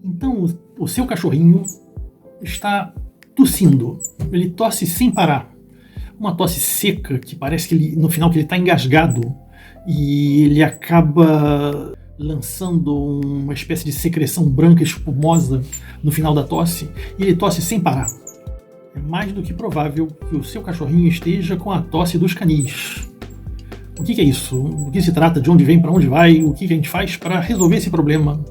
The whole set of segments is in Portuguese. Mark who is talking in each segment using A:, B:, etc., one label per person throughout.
A: Então, o seu cachorrinho está tossindo. Ele tosse sem parar. Uma tosse seca que parece que no final que ele está engasgado e ele acaba lançando uma espécie de secreção branca espumosa no final da tosse, e ele tosse sem parar. É mais do que provável que o seu cachorrinho esteja com a tosse dos canis. O que é isso? Do que se trata? De onde vem? Para onde vai? O que a gente faz para resolver esse problema?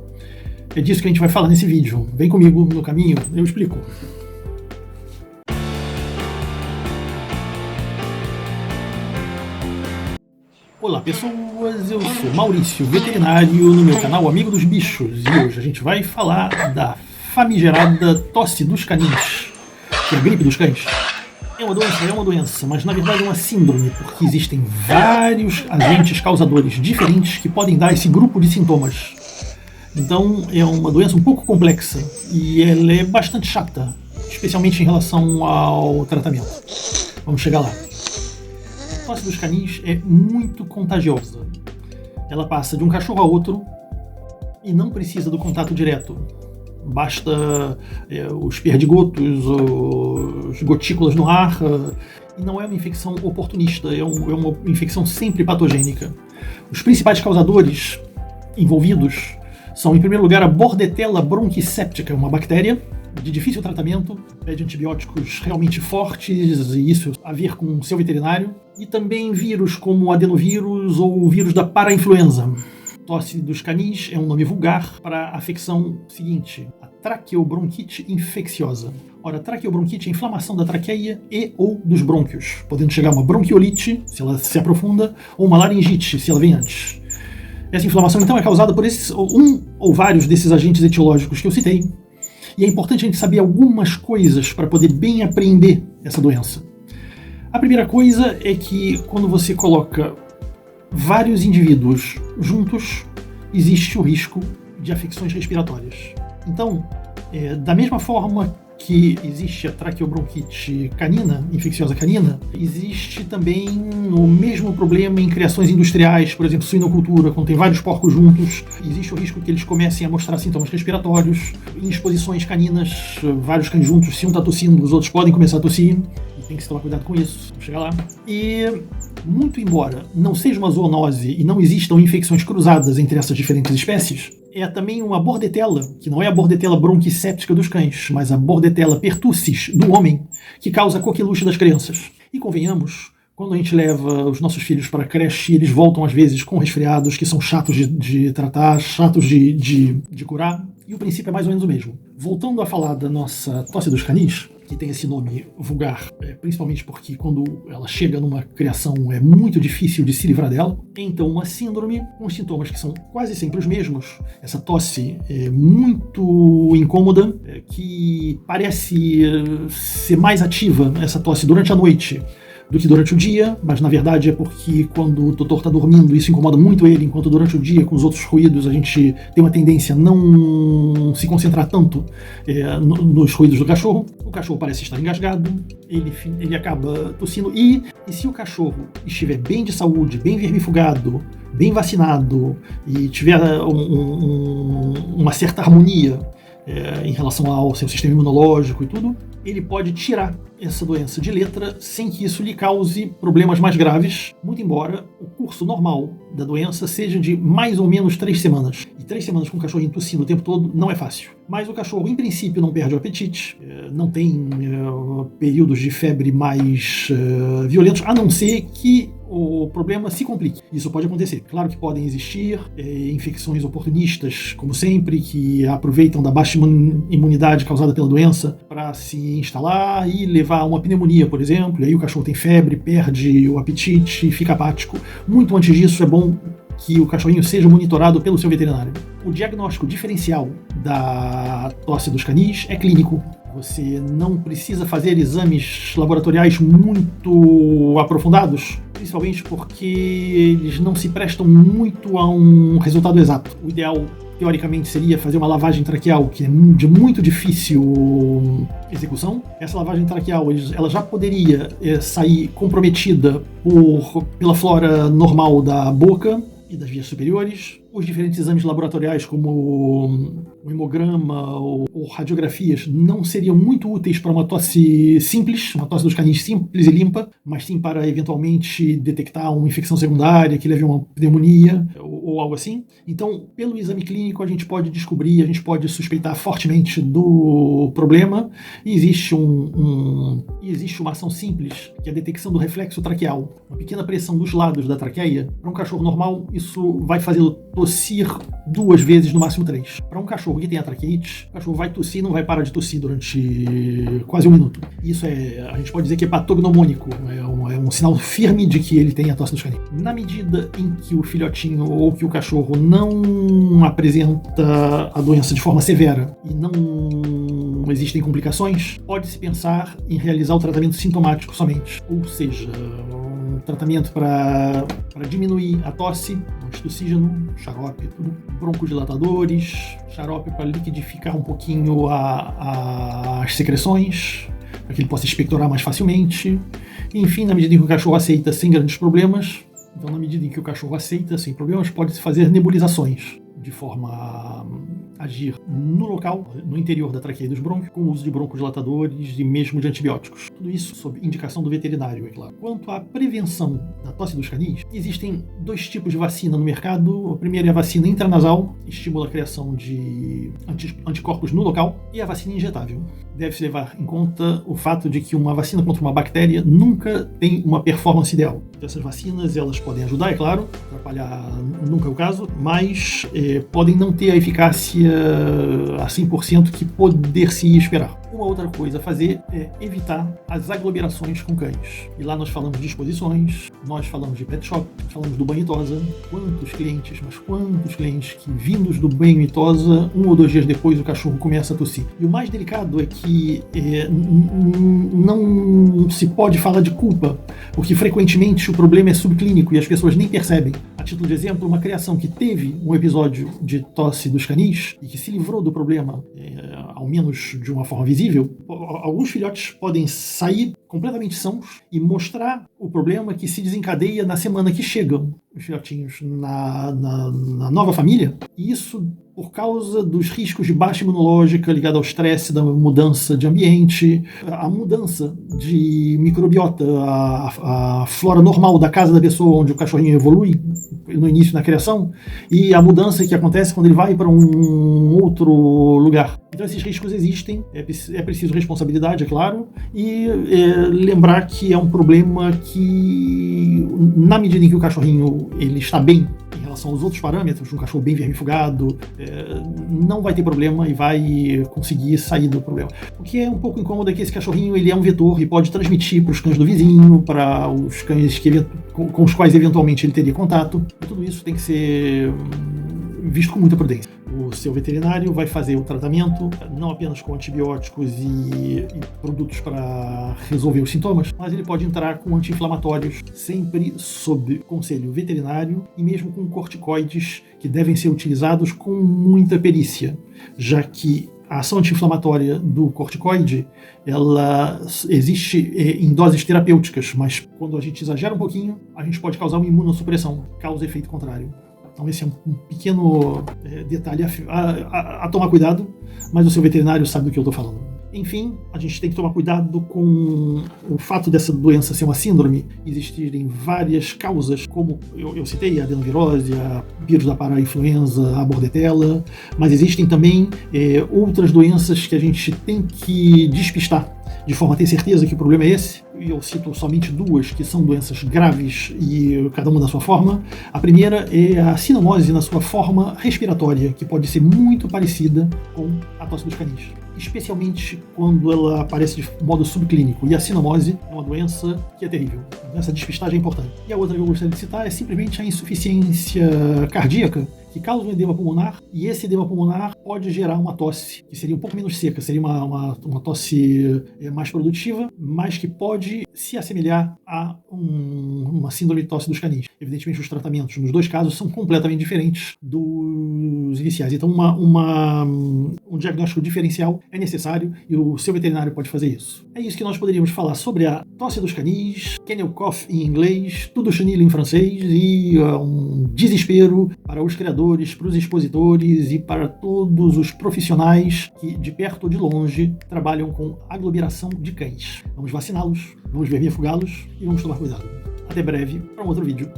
A: É disso que a gente vai falar nesse vídeo. Vem comigo no caminho, eu explico. Olá pessoas, eu sou Maurício, veterinário, no meu canal Amigo dos Bichos, e hoje a gente vai falar da famigerada tosse dos canis, que é a gripe dos cães. É uma doença, mas na verdade é uma síndrome, porque existem vários agentes causadores diferentes que podem dar esse grupo de sintomas. Então é uma doença um pouco complexa e ela é bastante chata, especialmente em relação ao tratamento. Vamos chegar lá. A tosse dos canis é muito contagiosa. Ela passa de um cachorro a outro e não precisa do contato direto. Basta os perdigotos, os gotículas no ar, e não é uma infecção oportunista, é uma infecção sempre patogênica. Os principais causadores envolvidos são, em primeiro lugar, a Bordetella bronquicéptica, uma bactéria de difícil tratamento, pede antibióticos realmente fortes, e isso a ver com o seu veterinário, e também vírus como o adenovírus ou o vírus da parainfluenza. Tosse dos canis é um nome vulgar para a afecção seguinte, a traqueobronquite infecciosa. Ora, a traqueobronquite é a inflamação da traqueia e ou dos brônquios, podendo chegar a uma bronquiolite, se ela se aprofunda, ou uma laringite, se ela vem antes. Essa inflamação, então, é causada por um ou vários desses agentes etiológicos que eu citei, e é importante a gente saber algumas coisas para poder bem apreender essa doença. A primeira coisa é que quando você coloca vários indivíduos juntos, existe o risco de afecções respiratórias. Então, da mesma forma que existe a traqueobronquite canina, infecciosa canina, existe também o mesmo problema em criações industriais, por exemplo, suinocultura, quando tem vários porcos juntos, existe o risco que eles comecem a mostrar sintomas respiratórios. Em exposições caninas, vários cães juntos, se um está tossindo, os outros podem começar a tossir, e tem que se tomar cuidado com isso, vamos chegar lá. E, muito embora não seja uma zoonose e não existam infecções cruzadas entre essas diferentes espécies, é também uma Bordetella, que não é a Bordetella bronquicéptica dos cães, mas a Bordetella pertussis do homem, que causa a coqueluche das crianças. E convenhamos, quando a gente leva os nossos filhos para a creche, eles voltam às vezes com resfriados que são chatos de tratar, chatos de curar, e o princípio é mais ou menos o mesmo. Voltando a falar da nossa tosse dos canis, que tem esse nome vulgar, principalmente porque quando ela chega numa criação é muito difícil de se livrar dela. Então, uma síndrome com sintomas que são quase sempre os mesmos. Essa tosse é muito incômoda, que parece ser mais ativa, essa tosse, durante a noite do que durante o dia, mas na verdade é porque quando o doutor está dormindo isso incomoda muito ele, enquanto durante o dia, com os outros ruídos, a gente tem uma tendência a não se concentrar tanto nos ruídos do cachorro. O cachorro parece estar engasgado, ele acaba tossindo, e se o cachorro estiver bem de saúde, bem vermifugado, bem vacinado e tiver uma certa harmonia em relação ao seu sistema imunológico e tudo, ele pode tirar essa doença de letra sem que isso lhe cause problemas mais graves, muito embora o curso normal da doença seja de mais ou menos 3 semanas. E 3 semanas com o cachorrinho tossindo o tempo todo não é fácil. Mas o cachorro, em princípio, não perde o apetite, não tem períodos de febre mais violentos, a não ser que o problema se complique. Isso pode acontecer. Claro que podem existir infecções oportunistas, como sempre, que aproveitam da baixa imunidade causada pela doença para se instalar e levar a uma pneumonia, por exemplo. E aí o cachorro tem febre, perde o apetite, fica apático. Muito antes disso, é bom que o cachorrinho seja monitorado pelo seu veterinário. O diagnóstico diferencial da tosse dos canis é clínico. Você não precisa fazer exames laboratoriais muito aprofundados, principalmente porque eles não se prestam muito a um resultado exato. O ideal, teoricamente, seria fazer uma lavagem traqueal, que é de muito difícil execução. Essa lavagem traqueal ela já poderia sair comprometida pela flora normal da boca e das vias superiores, os diferentes exames laboratoriais, como o hemograma ou radiografias, não seriam muito úteis para uma tosse simples, uma tosse dos canins simples e limpa, mas sim para eventualmente detectar uma infecção secundária que leve a uma pneumonia ou algo assim. Então, pelo exame clínico, a gente pode descobrir, a gente pode suspeitar fortemente do problema, e existe uma ação simples, que é a detecção do reflexo traqueal. Uma pequena pressão dos lados da traqueia. Para um cachorro normal, isso vai fazê-lo tossir 2 vezes, no máximo 3. Para um cachorro que tem a traqueite, o cachorro vai tossir e não vai parar de tossir durante quase 1 minuto. Isso a gente pode dizer que é patognomônico, é um sinal firme de que ele tem a tosse dos caninos. Na medida em que o filhotinho ou que o cachorro não apresenta a doença de forma severa e não existem complicações, pode-se pensar em realizar o tratamento sintomático somente, ou seja, um tratamento para diminuir a tosse, antistossígeno, xarope, broncodilatadores, xarope para liquidificar um pouquinho as secreções, para que ele possa expectorar mais facilmente. Enfim, na medida em que o cachorro aceita sem grandes problemas, então na medida em que o cachorro aceita sem problemas, pode-se fazer nebulizações de forma a agir no local, no interior da traqueia e dos brônquios, com o uso de broncodilatadores e mesmo de antibióticos. Tudo isso sob indicação do veterinário, é claro. Quanto à prevenção da tosse dos canis, existem 2 tipos de vacina no mercado. A primeira é a vacina intranasal, que estimula a criação de anticorpos no local, e a vacina injetável. Deve-se levar em conta o fato de que uma vacina contra uma bactéria nunca tem uma performance ideal. Então, essas vacinas, elas podem ajudar, é claro, atrapalhar nunca é o caso, mas podem não ter a eficácia a 100% que poder-se esperar. Uma outra coisa a fazer é evitar as aglomerações com cães. E lá nós falamos de exposições, nós falamos de pet shop, falamos do banho e tosa. Quantos clientes que vindos do banho e tosa, 1 ou 2 dias depois o cachorro começa a tossir. E o mais delicado é que não se pode falar de culpa, porque frequentemente o problema é subclínico e as pessoas nem percebem. A título de exemplo, uma criação que teve um episódio de tosse dos canis e que se livrou do problema, ao menos de uma forma visível, alguns filhotes podem sair completamente sãos e mostrar o problema que se desencadeia na semana que chegam os filhotinhos na nova família. E isso por causa dos riscos de baixa imunológica ligada ao estresse da mudança de ambiente, a mudança de microbiota, a flora normal da casa da pessoa onde o cachorrinho evolui no início da criação, e a mudança que acontece quando ele vai para um outro lugar. Então esses riscos existem, é preciso responsabilidade, é claro, e lembrar que é um problema que, na medida em que o cachorrinho ele está bem em relação aos outros parâmetros, um cachorro bem vermifugado, não vai ter problema e vai conseguir sair do problema. O que é um pouco incômodo é que esse cachorrinho ele é um vetor e pode transmitir para os cães do vizinho, para os cães com os quais eventualmente ele teria contato. E tudo isso tem que ser visto com muita prudência. O seu veterinário vai fazer o tratamento, não apenas com antibióticos e produtos para resolver os sintomas, mas ele pode entrar com anti-inflamatórios, sempre sob conselho veterinário, e mesmo com corticoides que devem ser utilizados com muita perícia, já que a ação anti-inflamatória do corticoide, ela existe em doses terapêuticas, mas quando a gente exagera um pouquinho, a gente pode causar uma imunossupressão, causa efeito contrário. Então esse é um pequeno detalhe a tomar cuidado, mas o seu veterinário sabe do que eu estou falando. Enfim, a gente tem que tomar cuidado com o fato dessa doença ser uma síndrome, existirem várias causas, como eu citei, a adenovirose, a vírus da parainfluenza, a bordetela, mas existem também outras doenças que a gente tem que despistar, de forma a ter certeza que o problema é esse. E eu cito somente 2 que são doenças graves e cada uma da sua forma. A primeira é a sinomose na sua forma respiratória, que pode ser muito parecida com a tosse dos canis, especialmente quando ela aparece de modo subclínico. E a sinomose é uma doença que é terrível. Essa despistagem é importante. E a outra que eu gostaria de citar é simplesmente a insuficiência cardíaca, que causa um edema pulmonar, e esse edema pulmonar pode gerar uma tosse, que seria um pouco menos seca, seria uma tosse mais produtiva, mas que pode se assemelhar a uma síndrome de tosse dos canis. Evidentemente, os tratamentos nos 2 casos são completamente diferentes dos iniciais. Então, um diagnóstico diferencial é necessário e o seu veterinário pode fazer isso. É isso que nós poderíamos falar sobre a tosse dos canis, kennel cough em inglês, tudo chenille em francês e um desespero para os criadores, para os expositores e para todos os profissionais que, de perto ou de longe, trabalham com aglomeração de cães. Vamos vaciná-los, vamos vermifugá-los e vamos tomar cuidado. Até breve para um outro vídeo.